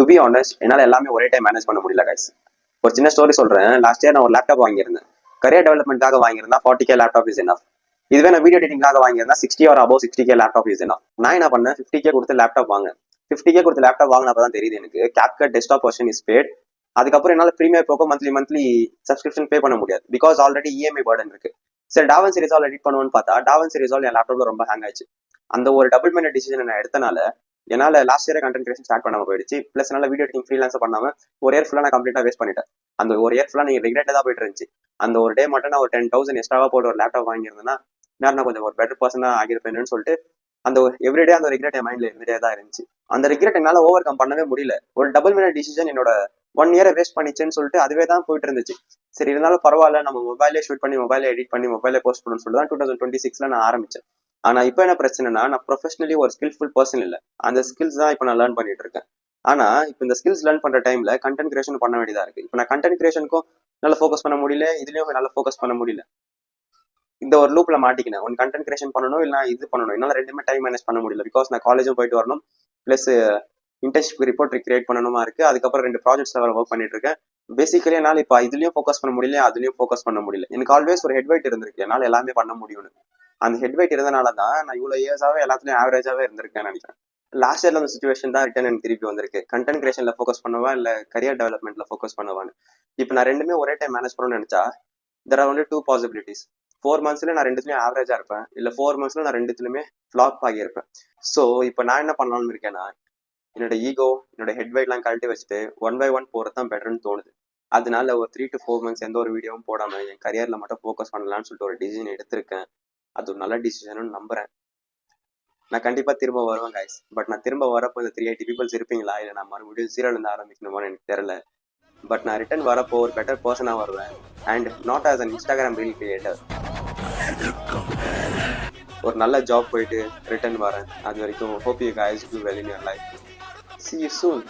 To be honest என்னால் எல்லாமே ஒரே டைம் மேனேஜ் பண்ண முடியல கைஸ். ஒரு சின்ன ஸ்டோரி சொல்கிறேன். லாஸ்ட் இயர் நான் ஒரு லேப்டாப் வாங்கியிருந்தேன். கரியர் டெவலப்மெண்ட்காக வாங்கியிருந்தா 40K லேப்டாப் இஸ் எனஃப். இதுவே நான் வீடியோ எடிட்டிங்காக வாங்கியிருந்தா 60 or above 60K laptop is enough. நான் என்ன பண்ணேன், 50K கொடுத்து லேப்டாப் வாங்க. 50K கொடுத்து லேப்டாப் வாங்கினப்ப தான் தெரியுது எனக்கு CapCut desktop version is bad. அதுக்கப்புறம் என்னால் ப்ரீமியர் ப்ரோக்கோ மந்த்லி சப்ஸ்கிரிப்ஷன் பே பண்ண முடியாது. பிகாஸ் ஆல்ரெடி இஎம்ஐ பேர்டன் இருக்கு. சரி, டாவன்சி ரிசால்வ் எடிட் பண்ணுவோன்னு பார்த்தா டாவன்சி ரிசால்வ் என் லேப்டாப்ல ரொம்ப ஹேங் ஆயிடுச்சு. அந்த ஒரு டபுள் மைண்டட் டிசிஷன் நான் எடுத்தனால என்னால் லாஸ்ட் இயரே கண்டென்ட் கிரியேஷன் ஸ்டார்ட் பண்ணாம போயிடுச்சு. ப்ளஸ் என்னால் வீடியோ எடிட்டிங் ஃப்ரீலான்ஸாக பண்ணாமல் ஒரு இயர் ஃபுல்லாக நான் கம்ப்ளீட்டாக வேஸ்ட் பண்ணிட்டேன். அந்த ஒரு இயர் ஃபுல்லாக நீங்கள் ரிக்ரெட்டாக தான் போயிட்டு இருந்துச்சு. அந்த ஒரு டே மட்டும் நான் ஒரு 10,000 எக்ஸ்ட்ராவாக போட்டு ஒரு லேப்டாப் வாங்கியிருந்தேன்னா நான் கொஞ்சம் ஒரு பெட்டர் பர்சனாக ஆகியிருப்பேன்னு சொல்லிட்டு அந்த எவ்ரிடே அந்த ரிக்ரெட் என் மைண்ட்ல இருந்துட்டே தான் இருந்துச்சு. அந்த ரிக்ரெட் என்னால் ஓவர் கம் பண்ணவே முடியல. ஒரு டபுள் மைண்டட் டிசிஷன் என்னோட 1 இயரை வேஸ்ட் பண்ணிச்சுன்னு சொல்லிட்டு அதுவே தான் போயிட்டு இருந்துச்சு. சரி, இருந்தாலும் பரவாயில்ல, நம்ம மொபைலே ஷூட் பண்ணி மொபைலே எடிட் பண்ணி மொபைலே போஸ்ட் பண்ணணும்னு சொல்லிட்டு தான் 2026 நான் ஆரம்பிச்சேன். ஆனா இப்போ என்ன பிரச்சனைனா, நான் ப்ரொஃபஷனலி ஒரு ஸ்கில்ஃபுல் பர்சன் இல்லை. அந்த ஸ்கில்ஸ் தான் இப்போ நான் லேர்ன் பண்ணிட்டு இருக்கேன். ஆனா இப்போ இந்த ஸ்கில்ஸ் லேர்ன் பண்ற டைம்ல கண்டென்ட் கிரியேஷன் பண்ண வேண்டியதா இருக்கு. இப்போ நான் கண்டென்ட் கிரியேஷனுக்கும் நல்லா ஃபோக்கஸ் பண்ண முடியல, இதுலயும் நல்லா ஃபோக்கஸ் பண்ண முடியல. இந்த ஒரு லூப்ல மாட்டிக்கினேன். ஒன் கண்டென்ட் கிரியேஷன் பண்ணணும், இல்லை இது பண்ணணும். என்னால் ரெண்டுமே டைம் மேனேஜ் பண்ண முடியல. பிகாஸ் நான் காலேஜும் போயிட்டு வரணும், பிளஸ் இன்டர்ன்ஷிப் ரிப்போர்ட் கிரியேட் பண்ணணுமா இருக்கு. அதுக்கப்புறம் 2 ப்ராஜெக்ட்ஸ்ல ஒர்க் பண்ணிட்டு இருக்கேன். பேசிக்கலி என்னால் இப்போ இதுலயும் ஃபோக்கஸ் பண்ண முடியல, அதுலயும் ஃபோக்கஸ் பண்ண முடியல. எனக்கு ஆல்வேஸ் ஒரு ஹெட் வெயிட் இருந்திருக்கு, என்னால் எல்லாமே பண்ண முடியும்னு. அந்த ஹெட் வெயிட் இருந்தனால தான் நான் இவ்வளோ இயர்ஸாவே எல்லாத்துலயும் ஆவரேஜாவே இருந்திருக்கேன் நினைக்கிறேன். லாஸ்ட் இயர்ல அந்த சுச்சுவேஷன் தான் ரிட்டர்ன் எனக்கு திருப்பி வந்திருக்கு. கண்டென்ட் கிரியேஷன்ல ஃபோக்கஸ் பண்ணவா இல்லை கரியர் டெவலப்மெண்ட்ல ஃபோக்கஸ் பண்ணவான்னு. இப்போ நான் ரெண்டுமே ஒரே டைம் மேனேஜ் பண்ணணும்னு நினைச்சா தெர் ஆர் ஒன்லி 2 பாசிபிலிட்டிஸ். 4 monthsல நான் ரெண்டுத்துலயும் ஆவரேஜா இருப்பேன், இல்லை 4 monthsல நான் ரெண்டுத்துலயுமே ஃபிளாப் ஆகியிருப்பேன். ஸோ இப்போ நான் என்ன பண்ணலாம்னு இருக்கேன்னா, என்னோட ஈகோ, என்னோட ஹெட் வெயிட்லாம் கழட்டி வச்சுட்டு 1 by 1 போகிறது தான் பெட்டர்னு தோணுது. அதனால ஒரு 3 to 4 months எந்த ஒரு வீடியோவும் போடாமல் என் கரியர்ல மட்டும் ஃபோக்கஸ் பண்ணலாம்னு சொல்லிட்டு ஒரு டிசிஷன் எடுத்திருக்கேன். அது ஒரு நல்ல டிசிஷன் நம்புறேன். நான் கண்டிப்பா திரும்ப வருவேன் கைஸ். பட் நான் திரும்ப வரப்போ இந்த 380 பீப்புள்ஸ் இருப்பீங்களா, இல்லை நான் மறுபடியும் 0ல இருந்து ஆரம்பிக்கணுமான்னு எனக்கு தெரியல. பட் நான் ரிட்டர்ன் வரப்போ ஒரு பெட்டர் பர்சனா வருவேன். And not as an Instagram reel creator. ஒரு நல்ல ஜாப் போயிட்டு ரிட்டர்ன் வரேன். அது வரைக்கும் hope you guys do well in your life. See you soon.